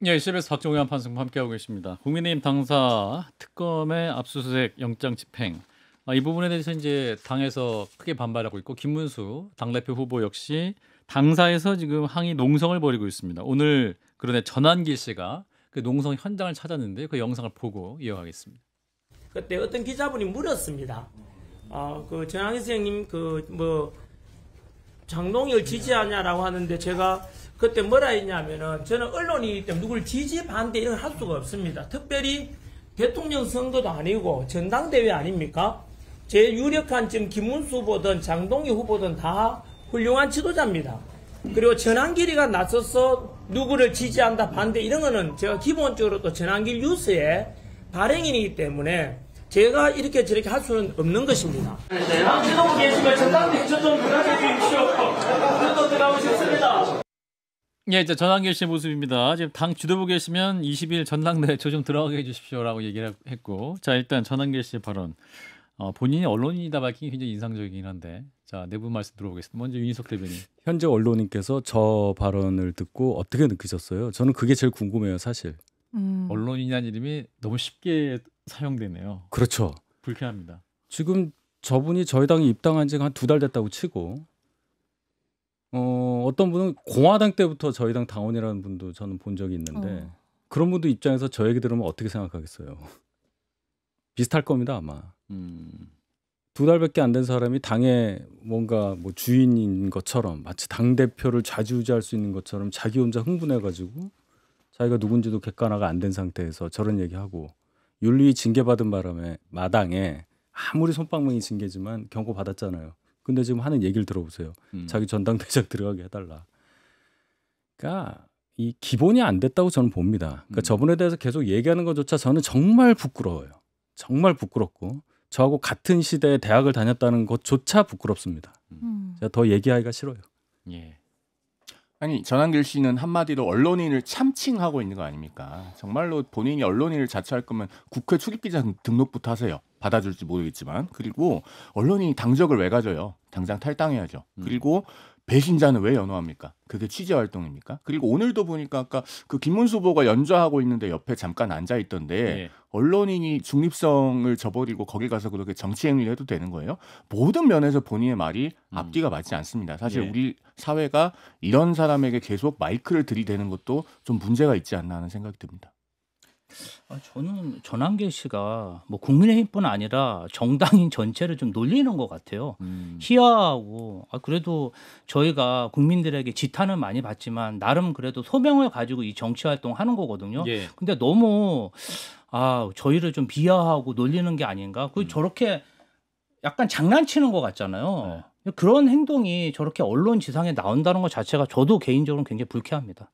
예, CBS 박정우현 판사님 함께하고 계십니다. 국민의힘 당사 특검의 압수수색 영장 집행. 이 부분에 대해서 이제 당에서 크게 반발하고 있고 김문수 당대표 후보 역시 당사에서 지금 항의 농성을 벌이고 있습니다. 오늘 그런데 전환길 씨가 그 농성 현장을 찾았는데 그 영상을 보고 이어가겠습니다. 그때 어떤 기자분이 물었습니다. 그 전환길 선생님 장동혁을 지지하냐라고 하는데 제가 그때 뭐라 했냐면은 저는 언론이기 때문에 누굴 지지 반대 이런 걸 할 수가 없습니다. 특별히 대통령 선거도 아니고 전당대회 아닙니까? 제 유력한 지금 김문수 후보든 장동혁 후보든 다 훌륭한 지도자입니다. 그리고 전환길이가 나서서 누구를 지지한다 반대 이런 거는 제가 기본적으로 또 전환길 뉴스의 발행인이기 때문에 제가 이렇게 저렇게 할 수는 없는 것입니다. 지도부 계시면 전당대회 좀 들어가게 주십시오. 저도 들어가고 싶습니다. 예, 이제 전환길 씨 모습입니다. 지금 당 지도부 계시면 20일 전당대회 저 좀 들어가게 해주십시오라고 얘기를 했고, 자 일단 전환길 씨 발언, 본인이 언론인이다 밝힌 게 굉장히 인상적이긴 한데, 자 내부 말씀 들어보겠습니다. 먼저 윤희석 대변인. 현재 언론인께서 저 발언을 듣고 어떻게 느끼셨어요? 저는 그게 제일 궁금해요, 사실. 언론인이라는 이름이 너무 쉽게 사용되네요. 그렇죠. 불쾌합니다. 지금 저분이 저희 당에 입당한 지가 한 2달 됐다고 치고, 어떤 분은 공화당 때부터 저희 당 당원이라는 분도 저는 본 적이 있는데 그런 분들 입장에서 저 얘기 들으면 어떻게 생각하겠어요? 비슷할 겁니다 아마. 2달밖에 안 된 사람이 당의 뭔가 뭐 주인인 것처럼 마치 당대표를 좌지우지할 수 있는 것처럼 자기 혼자 흥분해가지고 자기가 누군지도 객관화가 안 된 상태에서 저런 얘기하고 윤리 징계받은 바람에 마당에 아무리 솜방망이 징계지만 경고받았잖아요. 근데 지금 하는 얘기를 들어보세요. 자기 전당대장 들어가게 해달라. 그러니까 이 기본이 안 됐다고 저는 봅니다. 그러니까 저분에 대해서 계속 얘기하는 것조차 저는 정말 부끄러워요. 정말 부끄럽고 저하고 같은 시대에 대학을 다녔다는 것조차 부끄럽습니다. 제가 더 얘기하기가 싫어요. 예. 아니 전환길 씨는 한마디로 언론인을 참칭하고 있는 거 아닙니까? 정말로 본인이 언론인을 자처할 거면 국회 출입기자 등록부터 하세요. 받아줄지 모르겠지만. 그리고 언론인이 당적을 왜 가져요? 당장 탈당해야죠. 그리고 배신자는 왜 연호합니까? 그게 취재활동입니까? 그리고 오늘도 보니까 아까 그 김문수 후보가 연좌하고 있는데 옆에 잠깐 앉아있던데 예. 언론인이 중립성을 저버리고 거기 가서 그렇게 정치행위를 해도 되는 거예요? 모든 면에서 본인의 말이 앞뒤가 맞지 않습니다. 사실 예. 우리 사회가 이런 사람에게 계속 마이크를 들이대는 것도 좀 문제가 있지 않나 하는 생각이 듭니다. 저는 전환길 씨가 뭐 국민의힘뿐 아니라 정당인 전체를 좀 놀리는 것 같아요. 희화하고 그래도 저희가 국민들에게 지탄을 많이 받지만 나름 그래도 소명을 가지고 이 정치 활동하는 거거든요. 예. 근데 너무 저희를 좀 비하하고 놀리는 게 아닌가? 그 저렇게 약간 장난치는 것 같잖아요. 그런 행동이 저렇게 언론 지상에 나온다는 것 자체가 저도 개인적으로 굉장히 불쾌합니다.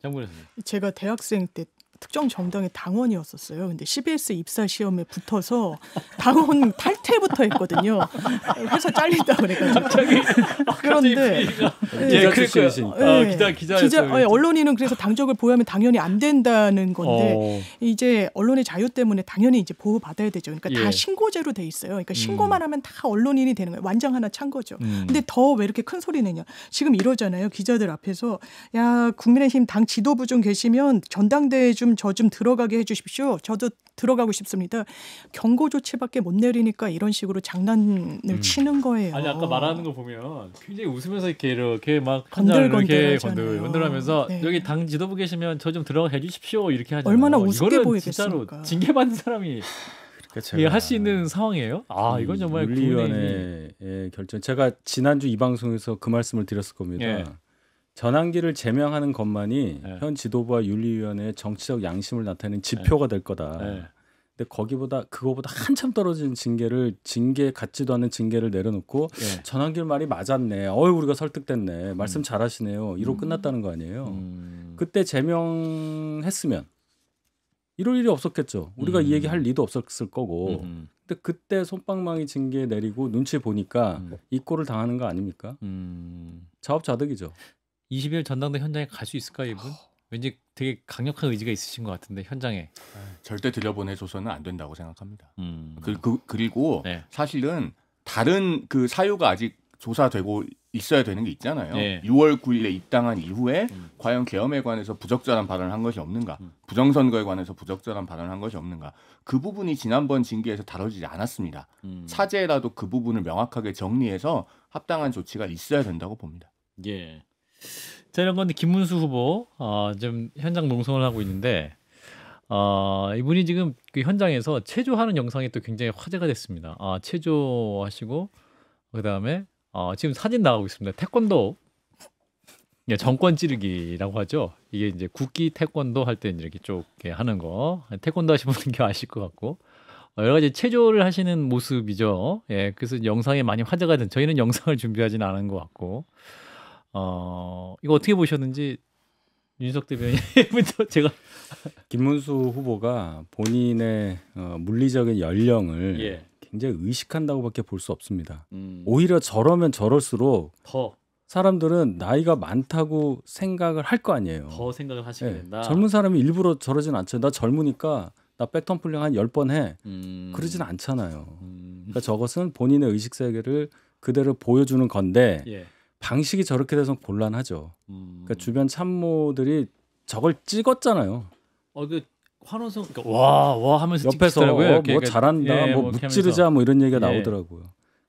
장군님. 제가 대학생 때 특정 정당의 당원이었었어요. 근데 CBS 입사 시험에 붙어서 당원 탈퇴부터 했거든요. 회사 잘린다 그래가지고. 그런데 기자 언론인은 그래서 당적을 보유하면 당연히 안 된다는 건데 이제 언론의 자유 때문에 당연히 이제 보호 받아야 되죠. 그러니까 다 신고제로 돼 있어요. 그러니까 신고만 하면 다 언론인이 되는 거예요. 완장 하나 찬 거죠. 근데 더 왜 이렇게 큰 소리 내냐? 지금 이러잖아요. 기자들 앞에서 야 국민의힘 당 지도부 좀 계시면 전당대회 좀 저 좀 들어가게 해주십시오. 저도 들어가고 싶습니다. 경고 조치밖에 못 내리니까 이런 식으로 장난을 치는 거예요. 아니 아까 말하는 거 보면 굉장히 웃으면서 이렇게 막 건들건들하면서 네. 여기 당 지도부 계시면 저 좀 들어가 해주십시오 이렇게 하잖아요. 얼마나 우습게 보이겠습니까? 진짜로 징계받는 사람이 할 수 있는 상황이에요? 이건 정말 윤리위원회의 결정. 제가 지난주 이 방송에서 그 말씀을 드렸을 겁니다. 예. 전환길을 제명하는 것만이 현 지도부와 윤리위원회의 정치적 양심을 나타내는 지표가 될 거다. 근데 그거보다 한참 떨어진 징계 같지도 않은 징계를 내려놓고 전환길 말이 맞았네. 우리가 설득됐네. 말씀 잘하시네요. 이러고 끝났다는 거 아니에요. 그때 제명했으면 이럴 일이 없었겠죠. 우리가 이 얘기 할 리도 없었을 거고. 근데 그때 솜방망이 징계 내리고 눈치 보니까 이 꼴을 당하는 거 아닙니까? 자업자득이죠. 20일 전당대 현장에 갈 수 있을까요, 이분? 왠지 되게 강력한 의지가 있으신 것 같은데 현장에. 절대 들여보내줘서는 안 된다고 생각합니다. 그리고 사실은 다른 그 사유가 아직 조사되고 있어야 되는 게 있잖아요. 예. 6월 9일에 입당한 이후에 과연 계엄에 관해서 부적절한 발언을 한 것이 없는가, 부정선거에 관해서 부적절한 발언을 한 것이 없는가, 그 부분이 지난번 징계에서 다뤄지지 않았습니다. 차제라도 그 부분을 명확하게 정리해서 합당한 조치가 있어야 된다고 봅니다. 예. 자, 이런 건데 김문수 후보 좀 현장 농성을 하고 있는데 이분이 지금 그 현장에서 체조하는 영상이 또 굉장히 화제가 됐습니다. 체조하시고 그다음에 지금 사진 나가고 있습니다. 태권도 정권 찌르기라고 하죠. 이게 이제 국기 태권도 할 때 이렇게 쭉 이렇게 하는 거. 태권도 하시는 분은 아실 것 같고 여러 가지 체조를 하시는 모습이죠. 예, 그래서 영상에 많이 화제가 된. 저희는 영상을 준비하지는 않은 것 같고 이거 어떻게 보셨는지 윤석 대변인부터 제가 김문수 후보가 본인의 물리적인 연령을 예. 굉장히 의식한다고밖에 볼 수 없습니다. 오히려 저러면 저럴수록 더 사람들은 나이가 많다고 생각을 할 거 아니에요. 더 생각을 하시게 예, 된다. 젊은 사람이 일부러 저러진 않죠. 나 젊으니까 나 백텀플링 한 10번 해. 그러진 않잖아요. 그러니까 저것은 본인의 의식 세계를 그대로 보여주는 건데 예. 방식이 저렇게 돼서 곤란하죠. 그러니까 주변 참모들이 저걸 찍었잖아요. 그 환호성 그러니까 와 하면서 옆에서 찍히더라고요. 이렇게. 뭐 그러니까, 잘한다, 예, 뭐 이렇게 무찌르자 뭐 이런 얘기가 예. 나오더라고요.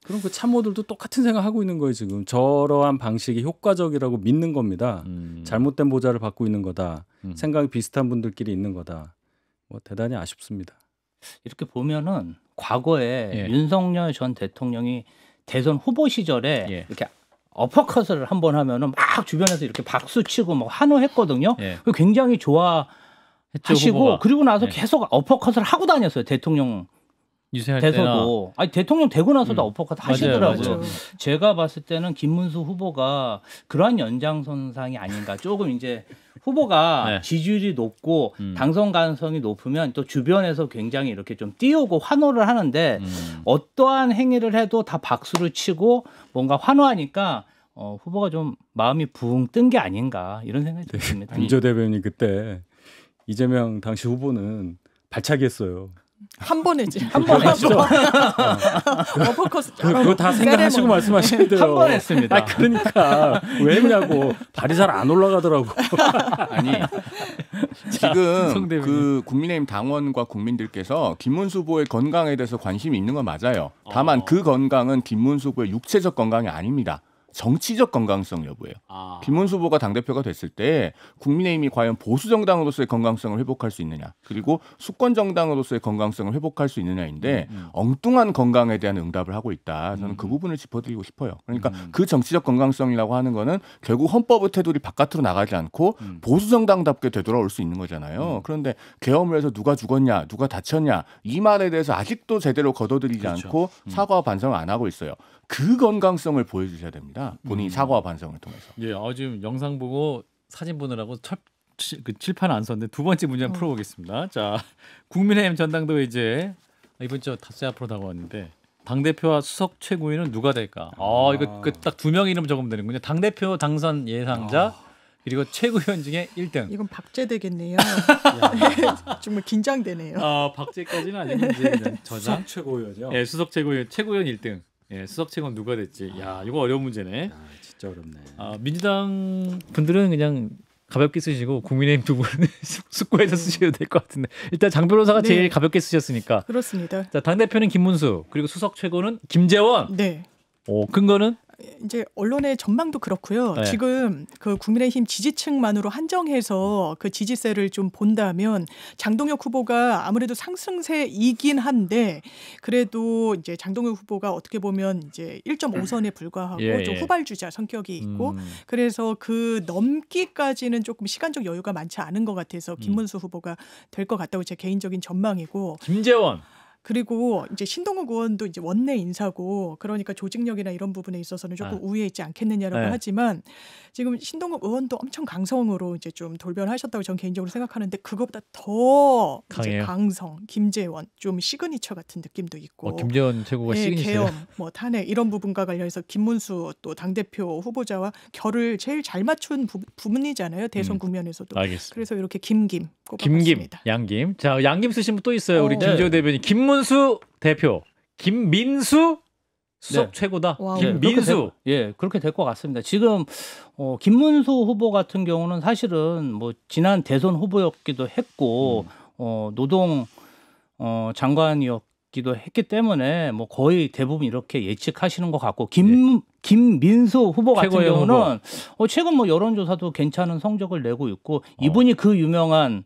그럼 그 참모들도 똑같은 생각 하고 있는 거예요 지금. 저러한 방식이 효과적이라고 믿는 겁니다. 잘못된 보좌를 받고 있는 거다. 생각이 비슷한 분들끼리 있는 거다. 뭐 대단히 아쉽습니다. 이렇게 보면은 과거에 예. 윤석열 전 대통령이 대선 후보 시절에 예. 이렇게 어퍼컷을 한번 하면은 막 주변에서 이렇게 박수 치고 막 환호했거든요. 예. 그 굉장히 좋아하시고 후보가. 그리고 나서 예. 계속 어퍼컷을 하고 다녔어요. 대통령 유세할 때나 돼서도. 아니 대통령 되고 나서도 어퍼컷 하시더라고요. 맞아요. 제가 봤을 때는 김문수 후보가 그러한 연장선상이 아닌가. 조금 이제 후보가 네. 지지율이 높고 당선 가능성이 높으면 또 주변에서 굉장히 이렇게 좀 띄우고 환호를 하는데 어떠한 행위를 해도 다 박수를 치고 뭔가 환호하니까 후보가 좀 마음이 붕 뜬 게 아닌가 이런 생각이 듭니다. 김조 대변인 그때 이재명 당시 후보는 발차기 했어요. 한 번 했지. 한 번 했죠. 어퍼컷 그거 다 생각하시고 말씀하시면 돼요. 한 번 했습니다. 그러니까 왜냐고 발이 잘 안 올라가더라고. 아니 지금 성대변인. 그 국민의힘 당원과 국민들께서 김문수 후보의 건강에 대해서 관심이 있는 건 맞아요. 다만 그 건강은 김문수 후보의 육체적 건강이 아닙니다. 정치적 건강성 여부예요. 김문수 후보가 당대표가 됐을 때 국민의힘이 과연 보수정당으로서의 건강성을 회복할 수 있느냐, 그리고 수권정당으로서의 건강성을 회복할 수 있느냐인데 엉뚱한 건강에 대한 응답을 하고 있다. 저는 그 부분을 짚어드리고 싶어요. 그러니까 그 정치적 건강성이라고 하는 거는 결국 헌법의 테두리 바깥으로 나가지 않고 보수정당답게 되돌아올 수 있는 거잖아요. 그런데 계엄을 해서 누가 죽었냐, 누가 다쳤냐, 이 말에 대해서 아직도 제대로 걷어들이지 않고 사과와 반성을 안 하고 있어요. 그 건강성을 보여주셔야 됩니다. 본인이 사과와 반성을 통해서. 예, 지금 영상 보고 사진 보느라고 그 칠판 안 썼는데 두 번째 문제 한번 풀어보겠습니다. 자, 국민의힘 전당대회 이제 이번 주 닷새 앞으로 다가왔는데 당 대표와 수석 최고위는 누가 될까? 이거 딱 두 명 이름 적으면 되는군요. 당 대표 당선 예상자 그리고 최고위원 중에 1등. 이건 박제 되겠네요. 정말 긴장되네요. 박제까지는 아니고 이제 그냥 저장. 최고위원이요. 예, 수석 최고위원 1등. 예, 수석 최고는 누가 될지. 야, 이거 어려운 문제네. 진짜 어렵네. 민주당 분들은 그냥 가볍게 쓰시고 국민의힘 두 분은 숙고해서 쓰셔도 될 것 같은데 일단 장 변호사가 제일 네. 가볍게 쓰셨으니까. 그렇습니다. 자, 당 대표는 김문수 그리고 수석 최고는 김재원. 네. 근거는 이제 언론의 전망도 그렇고요. 네. 지금 그 국민의힘 지지층만으로 한정해서 그 지지세를 좀 본다면 장동혁 후보가 아무래도 상승세이긴 한데 그래도 이제 장동혁 후보가 어떻게 보면 이제 1.5선에 불과하고 예, 좀 예. 후발주자 성격이 있고 그래서 그 넘기까지는 조금 시간적 여유가 많지 않은 것 같아서 김문수 후보가 될 것 같다고 제 개인적인 전망이고 김재원. 그리고 이제 신동욱 의원도 이제 원내 인사고 그러니까 조직력이나 이런 부분에 있어서는 조금 우위에 있지 않겠느냐라고 네. 하지만 지금 신동욱 의원도 엄청 강성으로 이제 좀 돌변하셨다고 저는 개인적으로 생각하는데 그것보다 더 이제 강해요? 강성 김재원 좀 시그니처 같은 느낌도 있고 김재원 최고가 예, 시그니처. 계엄, 뭐 탄핵 이런 부분과 관련해서 김문수 또 당대표 후보자와 결을 제일 잘 맞춘 부분이잖아요. 대선 국면에서도. 알겠습니다. 그래서 이렇게 김김 김김, 꼽아봤습니다. 양김. 자, 양김 쓰신 분 또 있어요. 우리 네. 김재원 대변인. 김문수 대표, 김민수 수석 네. 최고다. 와우. 김민수. 그렇게 될 것 같습니다. 지금 김문수 후보 같은 경우는 사실은 뭐 지난 대선 후보였기도 했고 노동 장관이었기도 했기 때문에 뭐 거의 대부분 이렇게 예측하시는 것 같고 김민수 후보 같은 최고위원 경우는 최근 뭐 여론조사도 괜찮은 성적을 내고 있고 이분이 그 유명한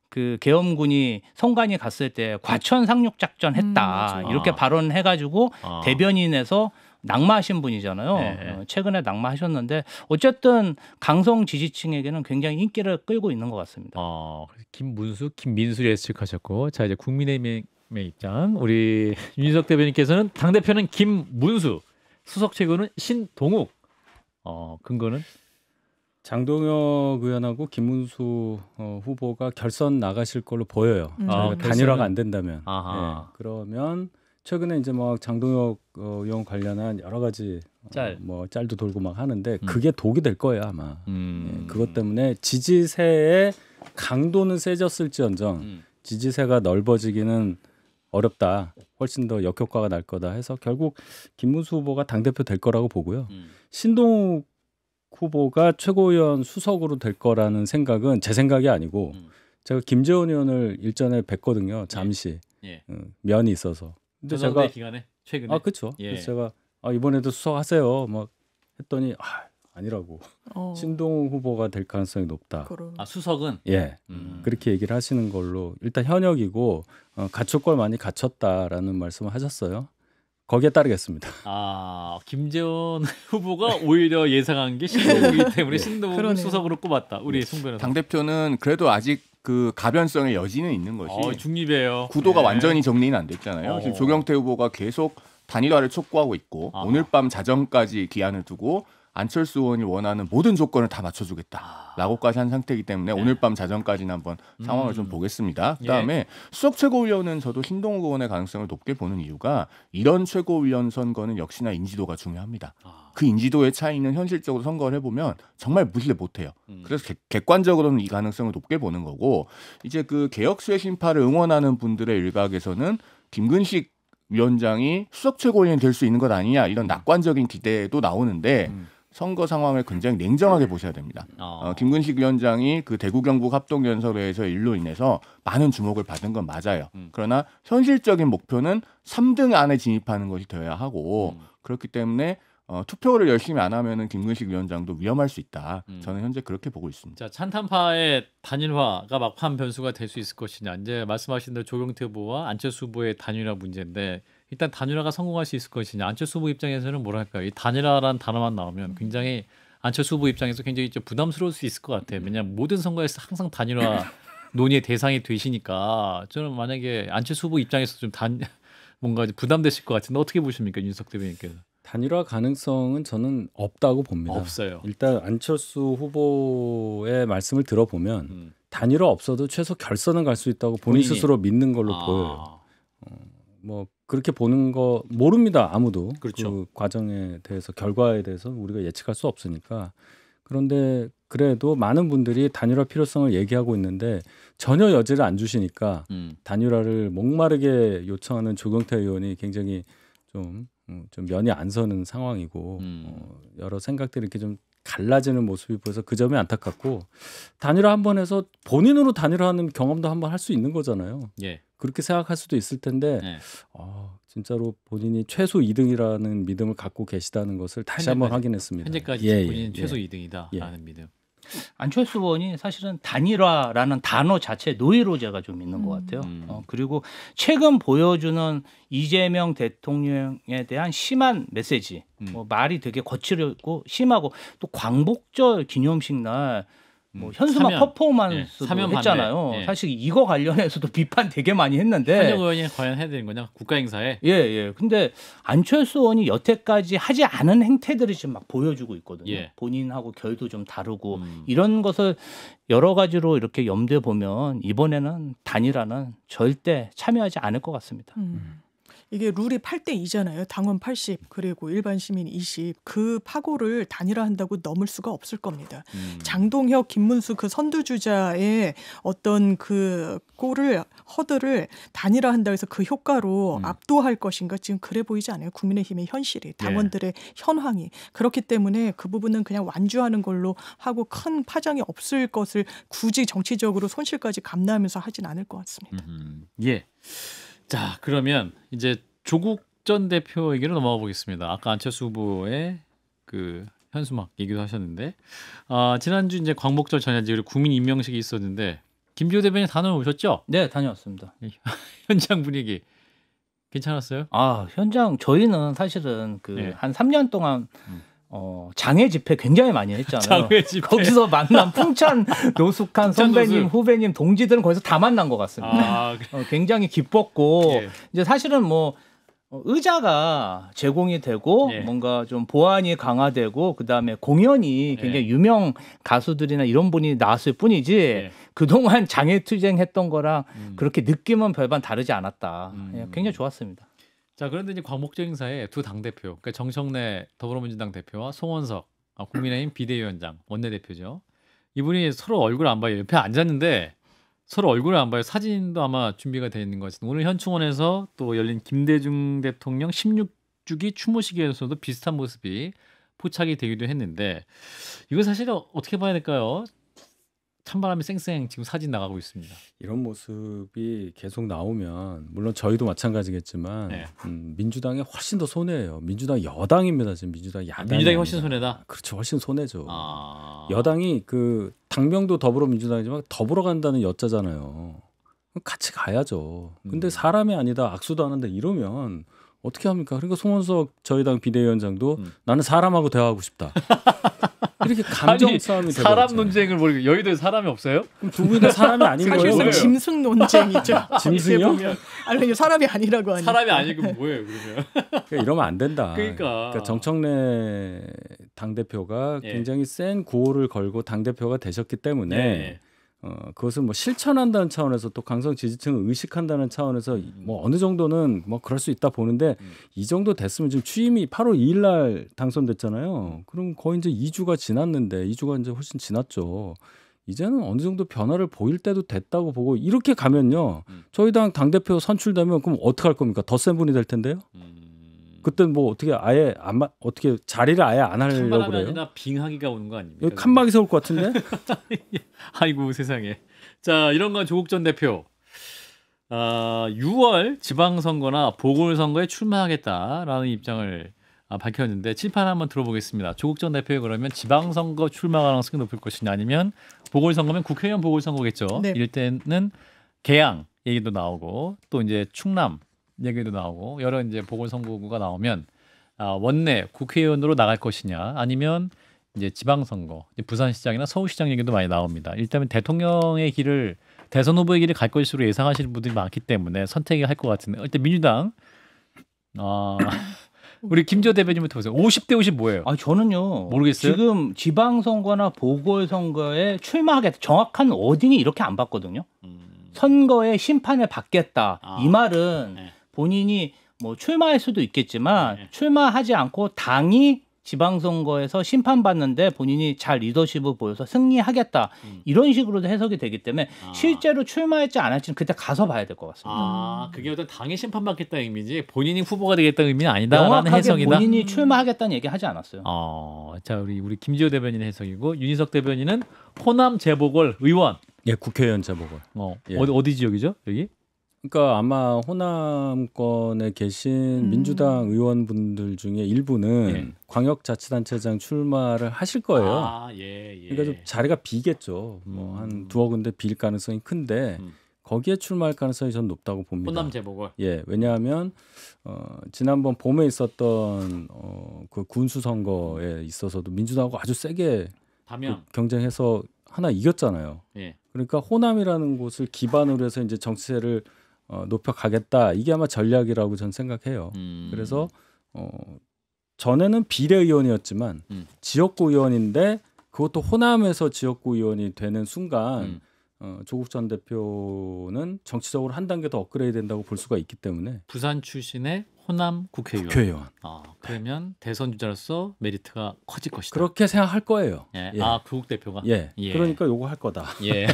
그 계엄군이 성간이 갔을 때 과천 상륙 작전 했다 맞아요. 이렇게 발언해가지고 대변인에서 낙마하신 분이잖아요. 네. 최근에 낙마하셨는데 어쨌든 강성 지지층에게는 굉장히 인기를 끌고 있는 것 같습니다. 김문수, 김민수 예측하셨고, 자 이제 국민의힘의 입장. 우리 윤희석 대변인께서는 당 대표는 김문수, 수석 최고는 신동욱. 근거는 장동혁 의원하고 김문수 후보가 결선 나가실 걸로 보여요. 저희가 결선은? 단일화가 안 된다면. 아하. 그러면 최근에 이제 막 장동혁 의원 관련한 여러 가지 뭐 짤도 돌고 막 하는데 그게 독이 될 거예요 아마. 그것 때문에 지지세의 강도는 세졌을지언정 지지세가 넓어지기는 어렵다. 훨씬 더 역효과가 날 거다 해서 결국 김문수 후보가 당대표 될 거라고 보고요. 신동욱 후보가 최고위원 수석으로 될 거라는 생각은 제 생각이 아니고 제가 김재원 의원을 일전에 뵀거든요. 잠시 면이 있어서. 근데 제가 기간에 최근에 그렇죠. 그래서 제가 이번에도 수석하세요. 막 했더니 아니라고. 신동욱 후보가 될 가능성이 높다. 수석은 그렇게 얘기를 하시는 걸로 일단 현역이고 갖출 걸 많이 갖췄다라는 말씀을 하셨어요. 거기에 따르겠습니다. 김재원 후보가 오히려 예상한 게 신동욱이기 때문에 신동욱을 수석으로 꼽았다. 우리 송 변호사. 당 대표는 그래도 아직 그 가변성의 여지는 있는 것이 중립이에요. 구도가 완전히 정리는 안 됐잖아요. 지금 조경태 후보가 계속 단일화를 촉구하고 있고 오늘 밤 자정까지 기한을 두고 안철수 의원이 원하는 모든 조건을 다 맞춰주겠다라고까지 한 상태이기 때문에 오늘 밤 자정까지는 한번 상황을 좀 보겠습니다. 그다음에 수석 최고위원은 저도 신동욱 의원의 가능성을 높게 보는 이유가 이런 최고위원 선거는 역시나 인지도가 중요합니다. 그 인지도의 차이는 현실적으로 선거를 해보면 정말 무시를 못해요. 그래서 객관적으로는 이 가능성을 높게 보는 거고 이제 그 개혁 쇄신파를 응원하는 분들의 일각에서는 김근식 위원장이 수석 최고위원이 될 수 있는 것 아니냐 이런 낙관적인 기대도 나오는데 선거 상황을 굉장히 냉정하게 보셔야 됩니다. 김근식 위원장이 그 대구 경북 합동연설회에서 일로 인해서 많은 주목을 받은 건 맞아요. 그러나 현실적인 목표는 3등 안에 진입하는 것이 되어야 하고 그렇기 때문에 투표를 열심히 안 하면은 김근식 위원장도 위험할 수 있다. 저는 현재 그렇게 보고 있습니다. 자, 찬탄파의 단일화가 막판 변수가 될 수 있을 것이냐. 이제 말씀하신 대로 조경태 후보와 안철수 후보의 단일화 문제인데 일단 단일화가 성공할 수 있을 것이냐. 안철수 후보 입장에서는 뭐랄까요. 이 단일화라는 단어만 나오면 굉장히 안철수 후보 입장에서 굉장히 좀 부담스러울 수 있을 것 같아요. 왜냐하면 모든 선거에서 항상 단일화 논의의 대상이 되시니까 저는 만약에 안철수 후보 입장에서 좀 뭔가 부담되실 것 같은데 어떻게 보십니까, 윤석 대변인께서? 단일화 가능성은 저는 없다고 봅니다. 없어요. 일단 안철수 후보의 말씀을 들어보면 단일화 없어도 최소 결선은 갈 수 있다고 본인 스스로 믿는 걸로 보여요. 뭐 그렇게 보는 거 모릅니다. 아무도. 그렇죠. 그 과정에 대해서 결과에 대해서 우리가 예측할 수 없으니까. 그런데 그래도 많은 분들이 단일화 필요성을 얘기하고 있는데 전혀 여지를 안 주시니까 단일화를 목마르게 요청하는 조경태 의원이 굉장히 좀 면이 안 서는 상황이고 여러 생각들이 이렇게 좀 갈라지는 모습이 보여서 그 점이 안타깝고 단일화 한번 해서 본인으로 단일화하는 경험도 한번 할 수 있는 거잖아요. 그렇게 생각할 수도 있을 텐데 진짜로 본인이 최소 2등이라는 믿음을 갖고 계시다는 것을 다시 한번 확인했습니다. 현재까지 본인은 최소 2등이다라는 믿음. 안철수 의원이 사실은 단일화라는 단어 자체에 노이로제가 좀 있는 것 같아요. 그리고 최근 보여주는 이재명 대통령에 대한 심한 메시지, 말이 되게 거칠고 심하고 또 광복절 기념식 날 현수막 퍼포먼스도 했잖아요. 사실 이거 관련해서도 비판 되게 많이 했는데 한영 의원이 과연 해야 되는 거냐? 국가 행사에? 근데 안철수 의원이 여태까지 하지 않은 행태들이 지금 막 보여주고 있거든요. 본인하고 결도 좀 다르고 이런 것을 여러 가지로 이렇게 염두에 보면 이번에는 단일화는 절대 참여하지 않을 것 같습니다. 이게 룰이 8대 2잖아요. 당원 80 그리고 일반 시민 20. 그 파고를 단일화한다고 넘을 수가 없을 겁니다. 장동혁, 김문수 그 선두주자의 어떤 그 골을 허들을 단일화한다 해서 그 효과로 압도할 것인가 지금 그래 보이지 않아요. 국민의힘의 현실이 당원들의 현황이 그렇기 때문에 그 부분은 그냥 완주하는 걸로 하고 큰 파장이 없을 것을 굳이 정치적으로 손실까지 감내하면서 하진 않을 것 같습니다. 예. 자, 그러면 이제 조국 전 대표에게로 넘어가 보겠습니다. 아까 안철수 후보의 그 현수막 얘기도 하셨는데, 지난주 이제 광복절 전야제 그리고 국민 임명식이 있었는데 김지호 대변인 다녀오셨죠? 네, 다녀왔습니다. 현장 분위기 괜찮았어요? 현장 저희는 사실은 그 네. 한 3년 동안 장애 집회 굉장히 많이 했잖아요. 장외 집회. 거기서 만난 풍찬 노숙한 선배님, 노숙. 후배님, 동지들은 거기서 다 만난 것 같습니다. 굉장히 기뻤고 예. 이제 사실은 뭐 의자가 제공이 되고 예. 뭔가 좀 보안이 강화되고 그다음에 공연이 굉장히 유명 가수들이나 이런 분이 나왔을 뿐이지 예. 그동안 장애투쟁했던 거랑 그렇게 느낌은 별반 다르지 않았다. 예, 굉장히 좋았습니다. 자, 그런데 이제 광복절 행사에 두 당대표, 그러니까 정청래 더불어민주당 대표와 송원석 국민의힘 비대위원장 원내대표죠. 이분이 서로 얼굴 안 봐요. 옆에 앉았는데 서로 얼굴을 안 봐요. 사진도 아마 준비가 되어 있는 것 같습니다. 오늘 현충원에서 또 열린 김대중 대통령 16주기 추모식에서도 비슷한 모습이 포착이 되기도 했는데 이거 사실 어떻게 봐야 될까요? 찬바람이 쌩쌩 지금 사진 나가고 있습니다. 이런 모습이 계속 나오면 물론 저희도 마찬가지겠지만 네. 민주당이 훨씬 더 손해예요. 민주당 여당입니다. 지금 민주당 야당이 민주당이 아닙니다. 훨씬 손해다. 그렇죠. 훨씬 손해죠. 아. 여당이 그 당명도 더불어민주당이지만 더불어 간다는 여자잖아요. 같이 가야죠. 근데 사람이 아니다 악수도 하는데 이러면 어떻게 합니까? 그러니까 송원석 저희 당 비대위원장도 나는 사람하고 대화하고 싶다. 이렇게 감정 아니, 싸움이 되고 사람 논쟁을 모르게 여의도에 사람이 없어요? 그럼 두 분이 다 사람이 아닌 거예요? 사실상 뭐예요? 짐승 논쟁이죠. 짐승이요? 이렇게 보면. 아니 사람이 아니라고 하니까. 사람이 아니고 뭐예요, 그러면? 그러니까 이러면 안 된다. 그러니까. 정청래 당대표가 예. 굉장히 센 구호를 걸고 당대표가 되셨기 때문에 네. 그것을 뭐 실천한다는 차원에서 또 강성 지지층을 의식한다는 차원에서 뭐 어느 정도는 뭐 그럴 수 있다 보는데 이 정도 됐으면 지금 취임이 8월 2일 날 당선됐잖아요. 그럼 거의 이제 2주가 지났는데 2주가 이제 훨씬 지났죠. 이제는 어느 정도 변화를 보일 때도 됐다고 보고 이렇게 가면요. 저희 당 당대표 선출되면 그럼 어떻게 할 겁니까? 더 센 분이 될 텐데요. 그때는 뭐 어떻게 아예 어떻게 자리를 아예 안 하려고 찬바람이 그래요? 아니라 빙하기가 오는 거 아닙니까? 여기 칸막이 세울 것 같은데? 아이고 세상에. 자, 이런 건 조국 전 대표 6월 지방선거나 보궐선거에 출마하겠다라는 입장을 밝혔는데 칠판 한번 들어보겠습니다. 조국 전 대표의 그러면 지방선거 출마 가능성이 높을 것이냐 아니면 보궐선거면 국회의원 보궐선거겠죠. 네. 이럴 때는 개항 얘기도 나오고 또 이제 충남 얘기도 나오고 여러 이제 보궐선거구가 나오면 원내 국회의원으로 나갈 것이냐 아니면 이제 지방선거 이제 부산시장이나 서울시장 얘기도 많이 나옵니다. 일단은 대통령의 길을 대선 후보의 길을 갈 것으로 예상하시는 분들이 많기 때문에 선택을 할 것 같은데 일단 민주당 우리 김지호 대변인부터 보세요. 50대 50 뭐예요? 저는요 모르겠어요? 지금 지방선거나 보궐선거에 출마하겠다 정확한 워딩이 이렇게 안 봤거든요. 선거에 심판을 받겠다 이 말은 네. 본인이 뭐 출마할 수도 있겠지만 네. 출마하지 않고 당이 지방선거에서 심판받는데 본인이 잘 리더십을 보여서 승리하겠다 이런 식으로도 해석이 되기 때문에 실제로 출마할지 안 할지는 그때 가서 봐야 될 것 같습니다. 그게 어떤 당에 심판받겠다는 의미지 본인이 후보가 되겠다는 의미는 아니다라는 명확하게 해석이다. 본인이 출마하겠다는 얘기 하지 않았어요. 자 우리 김지호 대변인의 해석이고 윤희석 대변인은 호남 재보궐 의원. 예, 국회의원 재보궐. 예. 어디 지역이죠? 여기? 그러니까 아마 호남권에 계신 민주당 의원분들 중에 일부는 예. 광역자치단체장 출마를 하실 거예요. 예. 그러니까 좀 자리가 비겠죠. 뭐 한 두어 군데 빌 가능성이 큰데 거기에 출마할 가능성이 전 높다고 봅니다. 호남 재보궐. 예, 왜냐하면 지난번 봄에 있었던 그 군수 선거에 있어서도 민주당하고 아주 세게 경쟁해서 하나 이겼잖아요. 예. 그러니까 호남이라는 곳을 기반으로 해서 이제 정치세를 높여가겠다. 이게 아마 전략이라고 저는 생각해요. 그래서 전에는 비례의원이었지만 지역구 의원인데 그것도 호남에서 지역구 의원이 되는 순간 조국 전 대표는 정치적으로 한 단계 더 업그레이드 된다고 볼 수가 있기 때문에 부산 출신의 호남 국회의원. 국회의원 그러면 대선 주자로서 메리트가 커질 것이다. 그렇게 생각할 거예요. 예. 예. 조국 대표가. 예. 예. 그러니까 요거 할 거다. 예.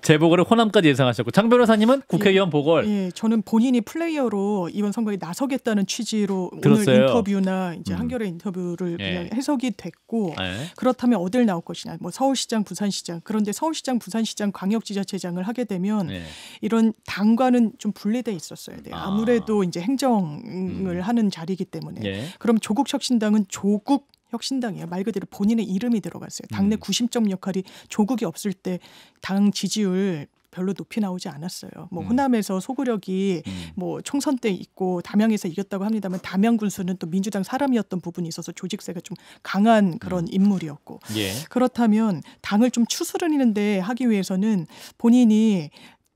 재보궐을 호남까지 예상하셨고 장 변호사님은 국회의원 보궐. 예, 저는 본인이 플레이어로 이번 선거에 나서겠다는 취지로 들었어요. 오늘 인터뷰나 이제 한겨레 인터뷰를 예. 그냥 해석이 됐고 예. 그렇다면 어딜 나올 것이냐, 뭐 서울시장, 부산시장. 그런데 서울시장, 부산시장, 광역지자체장을 하게 되면 예. 이런 당과는 좀 분리돼 있었어야 돼요. 아. 아무래도 이제 행정을 하는 자리이기 때문에. 예. 그럼 조국 혁신당은 조국 혁신당이에요. 말 그대로 본인의 이름이 들어갔어요. 당내 구심점 역할이 조국이 없을 때 당 지지율 별로 높이 나오지 않았어요. 뭐 호남에서 소구력이 뭐 총선 때 있고 담양에서 이겼다고 합니다만 담양 군수는 또 민주당 사람이었던 부분이 있어서 조직세가 좀 강한 그런 인물이었고 예. 그렇다면 당을 좀 추스르는데 하기 위해서는 본인이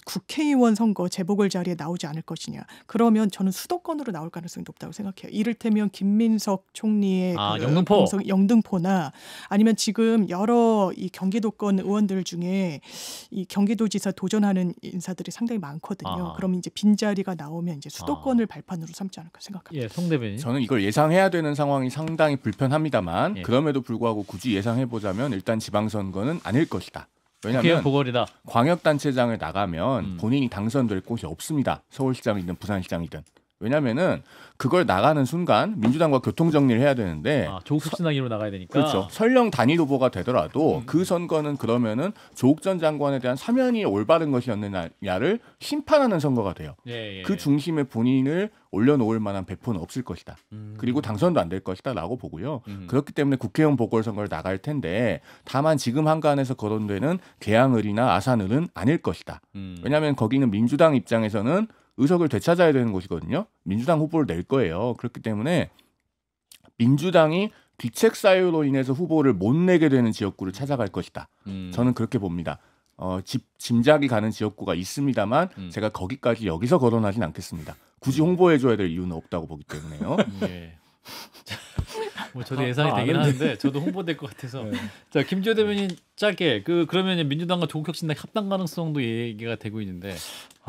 국회의원 선거 재보궐 자리에 나오지 않을 것이냐. 그러면 저는 수도권으로 나올 가능성이 높다고 생각해요. 이를테면 김민석 총리의 영등포. 영등포나 아니면 지금 여러 이 경기도권 의원들 중에 이 경기도지사 도전하는 인사들이 상당히 많거든요. 그럼 이제 빈자리가 나오면 이제 수도권을 발판으로 삼지 않을까 생각합니다. 예, 송 대변인. 저는 이걸 예상해야 되는 상황이 상당히 불편합니다만 예. 그럼에도 불구하고 굳이 예상해 보자면 일단 지방선거는 아닐 것이다. 국회의원 왜냐하면 보궐이다. 광역단체장을 나가면 본인이 당선될 곳이 없습니다. 서울시장이든 부산시장이든. 왜냐하면은 그걸 나가는 순간 민주당과 교통정리를 해야 되는데 조국 혁신당으로 나가야 되니까. 그렇죠. 설령 단일 후보가 되더라도 그 선거는 그러면은 조국 전 장관에 대한 사면이 올바른 것이었느냐를 심판하는 선거가 돼요. 예, 예. 그 중심에 본인을 올려놓을 만한 배포는 없을 것이다. 그리고 당선도 안 될 것이다라고 보고요. 그렇기 때문에 국회의원 보궐선거를 나갈 텐데 다만 지금 한간에서 거론되는 계양을이나 아산을은 아닐 것이다. 왜냐하면 거기는 민주당 입장에서는 의석을 되찾아야 되는 곳이거든요. 민주당 후보를 낼 거예요. 그렇기 때문에 민주당이 귀책 사유로 인해서 후보를 못 내게 되는 지역구를 찾아갈 것이다. 저는 그렇게 봅니다. 짐작이 가는 지역구가 있습니다만 제가 거기까지 여기서 거론하진 않겠습니다. 굳이 홍보해줘야 될 이유는 없다고 보기 때문에요. 예. 뭐 저도 예상이 되긴 하는데 저도 홍보될 것 같아서. 자, 김지호 대변인 짧게 그러면 민주당과 조국혁신당 협당 가능성도 얘기가 되고 있는데.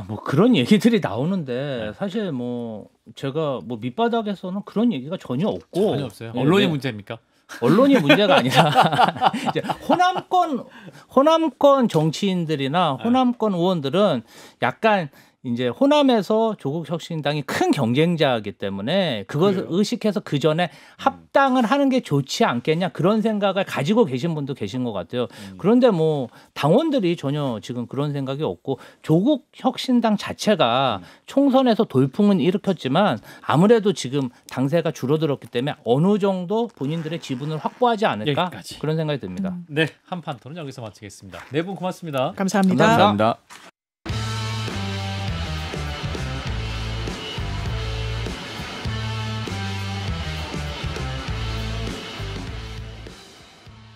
뭐 그런 얘기들이 나오는데 사실 뭐 제가 뭐 밑바닥에서는 그런 얘기가 전혀 없고 전혀 없어요. 예, 언론이 네. 문제입니까? 언론이 문제가 아니라 이제 호남권 정치인들이나 호남권 의원들은 약간 이제 호남에서 조국 혁신당이 큰 경쟁자이기 때문에 그것을 의식해서 그 전에 합당을 하는 게 좋지 않겠냐 그런 생각을 가지고 계신 분도 계신 것 같아요. 그런데 뭐 당원들이 전혀 지금 그런 생각이 없고 조국 혁신당 자체가 총선에서 돌풍은 일으켰지만 아무래도 지금 당세가 줄어들었기 때문에 어느 정도 본인들의 지분을 확보하지 않을까 여기까지. 그런 생각이 듭니다. 네, 한판 토론 여기서 마치겠습니다. 네 분 고맙습니다. 감사합니다. 감사합니다.